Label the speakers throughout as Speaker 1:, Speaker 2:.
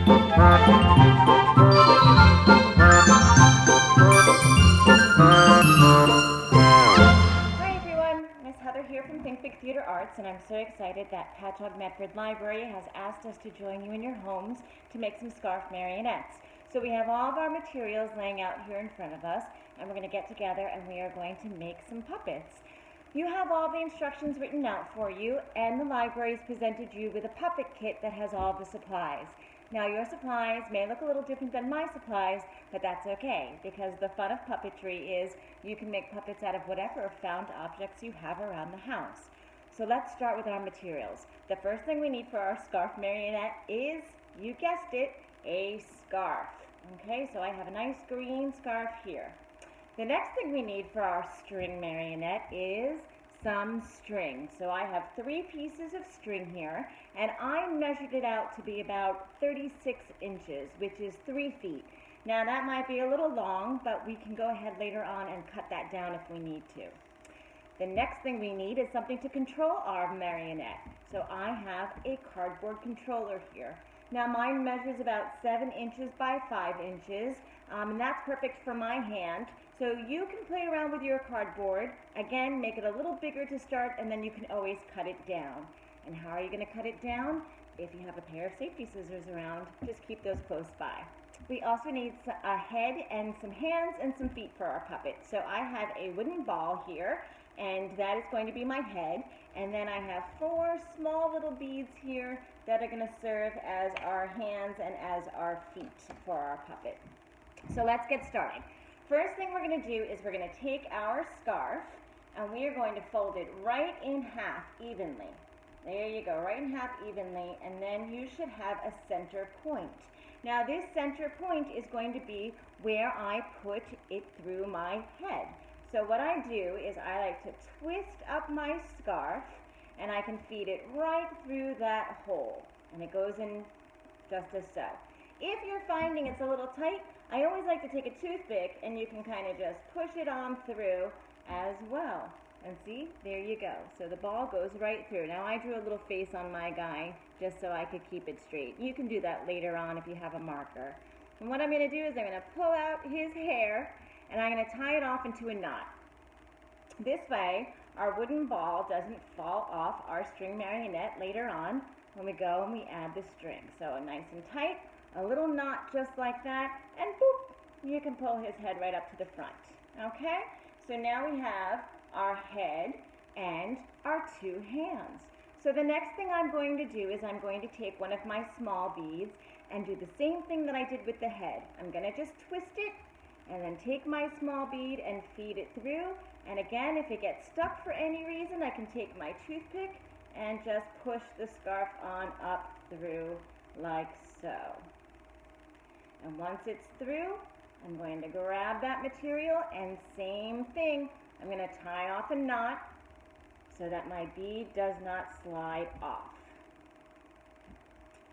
Speaker 1: Hi everyone, Miss Heather here from Think Big Theater Arts, and I'm so excited that Patchogue Medford Library has asked us to join you in your homes to make some scarf marionettes. So we have all of our materials laying out here in front of us, and we're going to get together and we are going to make some puppets. You have all the instructions written out for you, and the library's presented you with a puppet kit that has all the supplies. Now your supplies may look a little different than my supplies, but that's okay, because the fun of puppetry is you can make puppets out of whatever found objects you have around the house. So let's start with our materials. The first thing we need for our scarf marionette is, you guessed it, a scarf. Okay, so I have a nice green scarf here. The next thing we need for our string marionette is some string. So I have 3 pieces of string here, and I measured it out to be about 36 inches, which is 3 feet. Now that might be a little long, but we can go ahead later on and cut that down if we need to. The next thing we need is something to control our marionette. So I have a cardboard controller here. Now mine measures about 7 inches by 5 inches, and that's perfect for my hand. So you can play around with your cardboard. Again, make it a little bigger to start, and then you can always cut it down. And how are you going to cut it down? If you have a pair of safety scissors around, just keep those close by. We also need a head and some hands and some feet for our puppet. So I have a wooden ball here, and that is going to be my head. And then I have 4 small little beads here that are going to serve as our hands and as our feet for our puppet. So let's get started. First thing we're going to do is we're going to take our scarf and we are going to fold it right in half evenly. There you go, right in half evenly, and then you should have a center point. Now this center point is going to be where I put it through my head. So what I do is I like to twist up my scarf and I can feed it right through that hole, and it goes in just as so. If you're finding it's a little tight, I always like to take a toothpick and you can kind of just push it on through as well. And see, there you go. So the ball goes right through. Now I drew a little face on my guy just so I could keep it straight. You can do that later on if you have a marker. And what I'm going to do is I'm going to pull out his hair and I'm going to tie it off into a knot. This way, our wooden ball doesn't fall off our string marionette later on when we go and we add the string. So nice and tight, a little knot just like that, and boop, you can pull his head right up to the front. Okay? So now we have our head and our 2 hands. So the next thing I'm going to do is I'm going to take one of my small beads and do the same thing that I did with the head. I'm going to just twist it and then take my small bead and feed it through. And again, if it gets stuck for any reason, I can take my toothpick and just push the scarf on up through like so. And once it's through, I'm going to grab that material and same thing. I'm going to tie off a knot so that my bead does not slide off.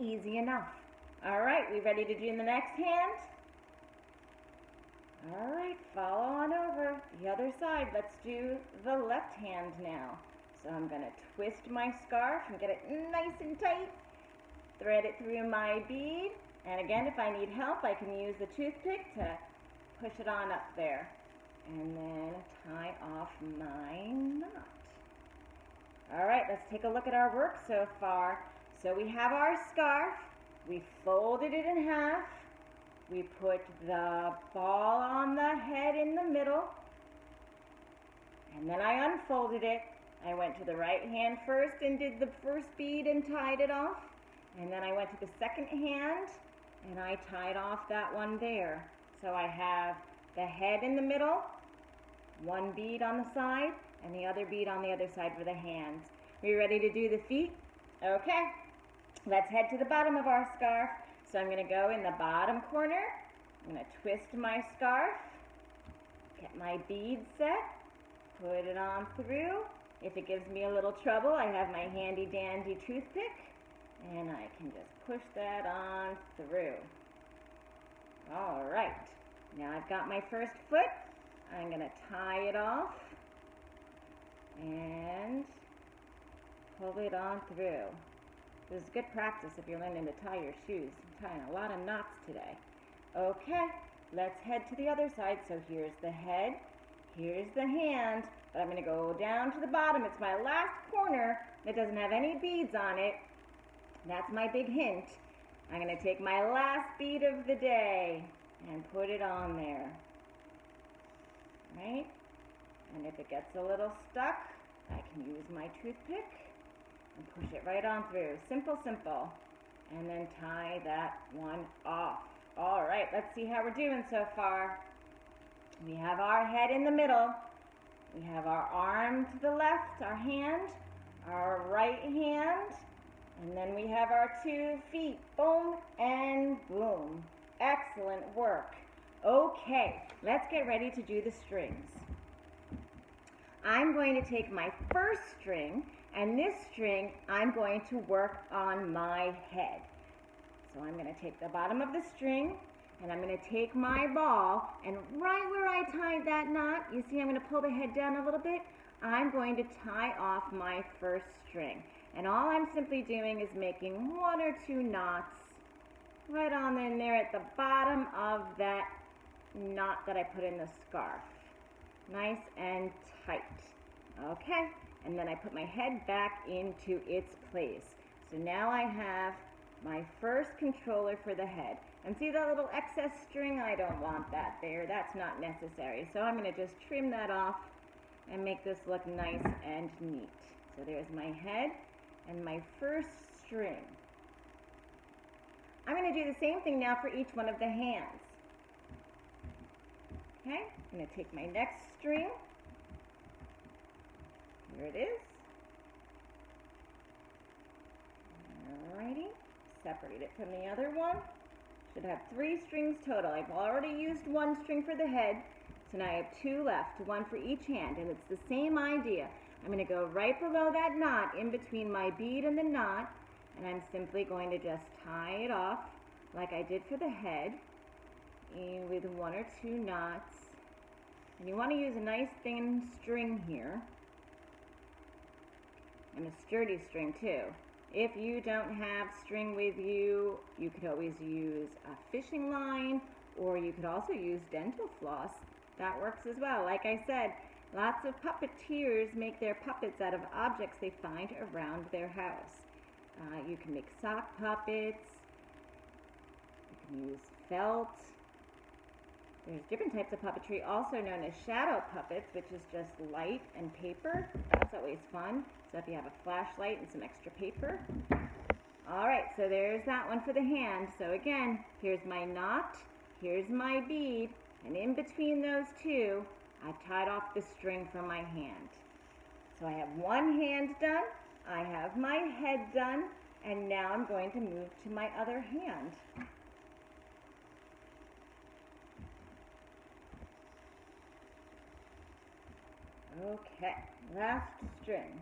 Speaker 1: Easy enough. All right, we ready to do the next hand? All right, follow on over the other side. Let's do the left hand now. So I'm going to twist my scarf and get it nice and tight. Thread it through my bead. And again, if I need help, I can use the toothpick to push it on up there. And then tie off my knot. All right, let's take a look at our work so far. So we have our scarf. We folded it in half. We put the ball on the head in the middle. And then I unfolded it. I went to the right hand first and did the first bead and tied it off. And then I went to the second hand and I tied off that one there. So I have the head in the middle, 1 bead on the side, and the other bead on the other side for the hands. Are you ready to do the feet? Okay, let's head to the bottom of our scarf. So I'm going to go in the bottom corner. I'm going to twist my scarf, get my bead set, put it on through. If it gives me a little trouble, I have my handy dandy toothpick, and I can just push that on through. All right, now I've got my first foot. I'm going to tie it off and pull it on through. This is good practice if you're learning to tie your shoes. I'm tying a lot of knots today. Okay, let's head to the other side. So here's the head, here's the hand, but I'm going to go down to the bottom. It's my last corner that doesn't have any beads on it. That's my big hint. I'm going to take my last bead of the day and put it on there. Right? And if it gets a little stuck, I can use my toothpick and push it right on through. Simple, simple. And then tie that one off. All right, let's see how we're doing so far. We have our head in the middle. We have our arm to the left, our hand, our right hand, and then we have our 2 feet. Boom and boom. Excellent work. Okay, let's get ready to do the strings. I'm going to take my first string, and this string I'm going to work on my head. So I'm going to take the bottom of the string, and I'm going to take my ball, and right where I tied that knot, you see I'm going to pull the head down a little bit, I'm going to tie off my first string. And all I'm simply doing is making 1 or 2 knots right on in there at the bottom of that knot that I put in the scarf. Nice and tight. Okay, and then I put my head back into its place. So now I have my first controller for the head. And see that little excess string? I don't want that there. That's not necessary. So I'm going to just trim that off and make this look nice and neat. So there's my head and my first string. I'm going to do the same thing now for each one of the hands. Okay, I'm going to take my next string. Here it is. Alrighty, separate it from the other one. Should have 3 strings total. I've already used 1 string for the head, so now I have 2 left, 1 for each hand, and it's the same idea. I'm going to go right below that knot in between my bead and the knot, and I'm simply going to just tie it off like I did for the head with 1 or 2 knots. And you want to use a nice thin string here, and a sturdy string too. If you don't have string with you, you could always use a fishing line, or you could also use dental floss. That works as well. Like I said, lots of puppeteers make their puppets out of objects they find around their house. You can make sock puppets, you can use felt. There's different types of puppetry also known as shadow puppets, which is just light and paper. That's always fun. So if you have a flashlight and some extra paper. Alright, so there's that one for the hand. So again, here's my knot, here's my bead, and in between those 2, I've tied off the string from my hand. So I have one hand done, I have my head done, and now I'm going to move to my other hand. Okay, last string.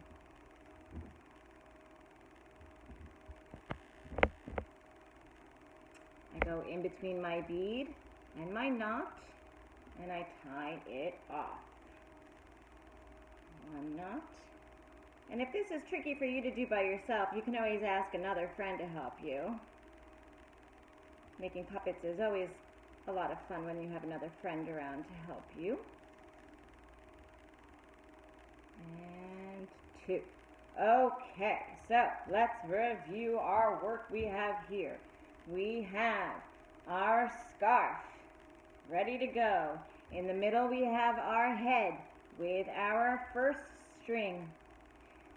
Speaker 1: I go in between my bead and my knot, and I tie it off. One knot. And if this is tricky for you to do by yourself, you can always ask another friend to help you. Making puppets is always a lot of fun when you have another friend around to help you. And 2. Okay, so let's review our work we have here. We have our scarf ready to go. In the middle we have our head with our first string.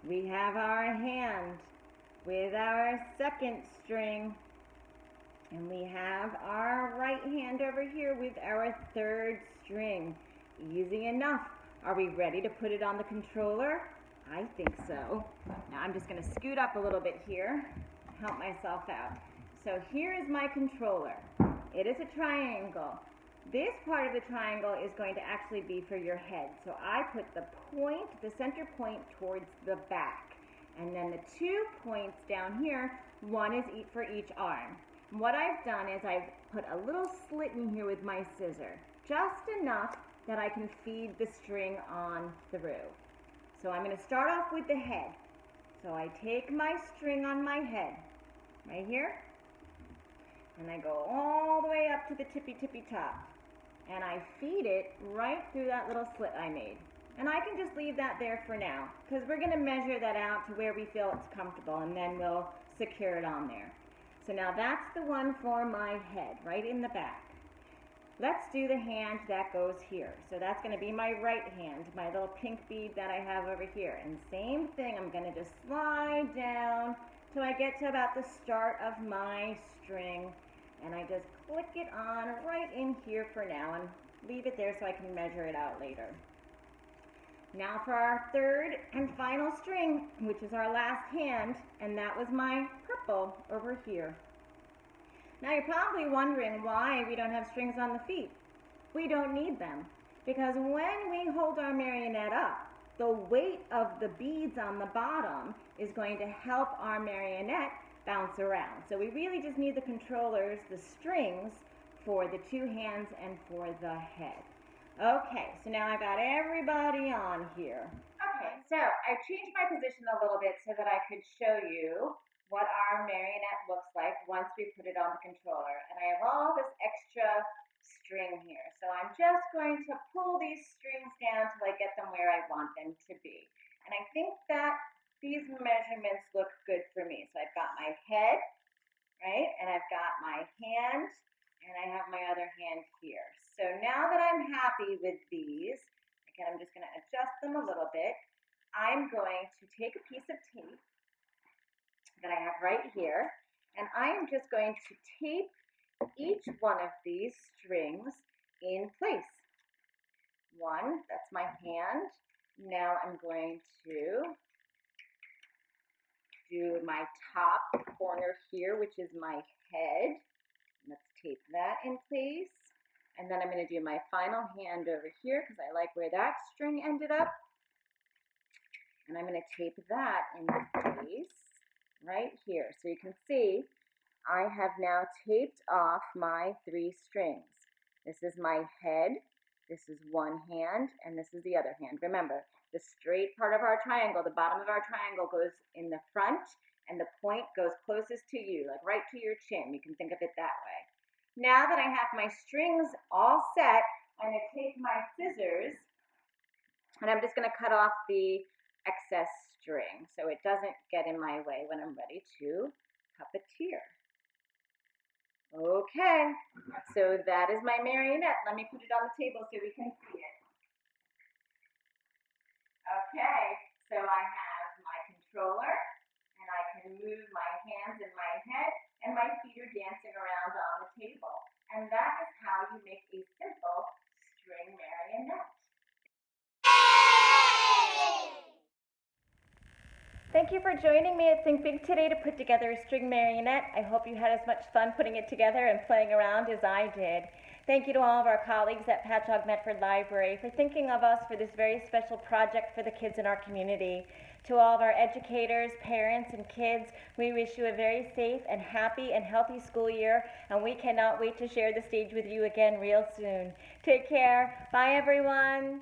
Speaker 1: We have our hand with our second string. And we have our right hand over here with our third string. Easy enough. Are we ready to put it on the controller? I think so. Now I'm just going to scoot up a little bit here, help myself out. So here is my controller. It is a triangle. This part of the triangle is going to actually be for your head. So I put the point, the center point towards the back. And then the 2 points down here, one is for each arm. And what I've done is I've put a little slit in here with my scissor, just enough that I can feed the string on through. So I'm going to start off with the head. So I take my string on my head, right here, and I go all the way up to the tippy top. And I feed it right through that little slit I made. And I can just leave that there for now, because we're going to measure that out to where we feel it's comfortable, and then we'll secure it on there. So now that's the one for my head, right in the back. Let's do the hand that goes here. So that's going to be my right hand, my little pink bead that I have over here. And same thing, I'm going to just slide down till I get to about the start of my string. And I just click it on right in here for now and leave it there so I can measure it out later. Now for our third and final string, which is our last hand, and that was my purple over here. Now you're probably wondering why we don't have strings on the feet. We don't need them, because when we hold our marionette up, the weight of the beads on the bottom is going to help our marionette bounce around. So we really just need the controllers, the strings, for the two hands and for the head. Okay, so now I got everybody on here. Okay, so I've changed my position a little bit so that I could show you what our marionette looks like once we put it on the controller. And I have all this extra string here. So I'm just going to pull these strings down till I get them where I want them to be. And I think that these measurements look good for me. So I've got my head, right? And I've got my hand, and I have my other hand here. So now that I'm happy with these, again, I'm just going to adjust them a little bit. I'm going to take a piece of tape that I have right here, and I'm just going to tape each one of these strings in place. One, that's my hand. Now I'm going to do my top corner here, which is my head. Let's tape that in place. And then I'm going to do my final hand over here because I like where that string ended up. And I'm going to tape that in place right here. So you can see I have now taped off my three strings. This is my head, this is one hand, and this is the other hand. Remember, the straight part of our triangle, the bottom of our triangle goes in the front, and the point goes closest to you, like right to your chin. You can think of it that way. Now that I have my strings all set, I'm going to take my scissors, and I'm just going to cut off the excess string so it doesn't get in my way when I'm ready to puppeteer. Okay, so that is my marionette. Let me put it on the table so we can see it. Okay, so I have my controller, and I can move my hands and my head, and my feet are dancing around on the table. And that is how you make a simple string marionette. Thank you for joining me at Think Big today to put together a string marionette. I hope you had as much fun putting it together and playing around as I did. Thank you to all of our colleagues at Patchogue Medford Library for thinking of us for this very special project for the kids in our community. To all of our educators, parents, and kids, we wish you a very safe and happy and healthy school year, and we cannot wait to share the stage with you again real soon. Take care. Bye, everyone.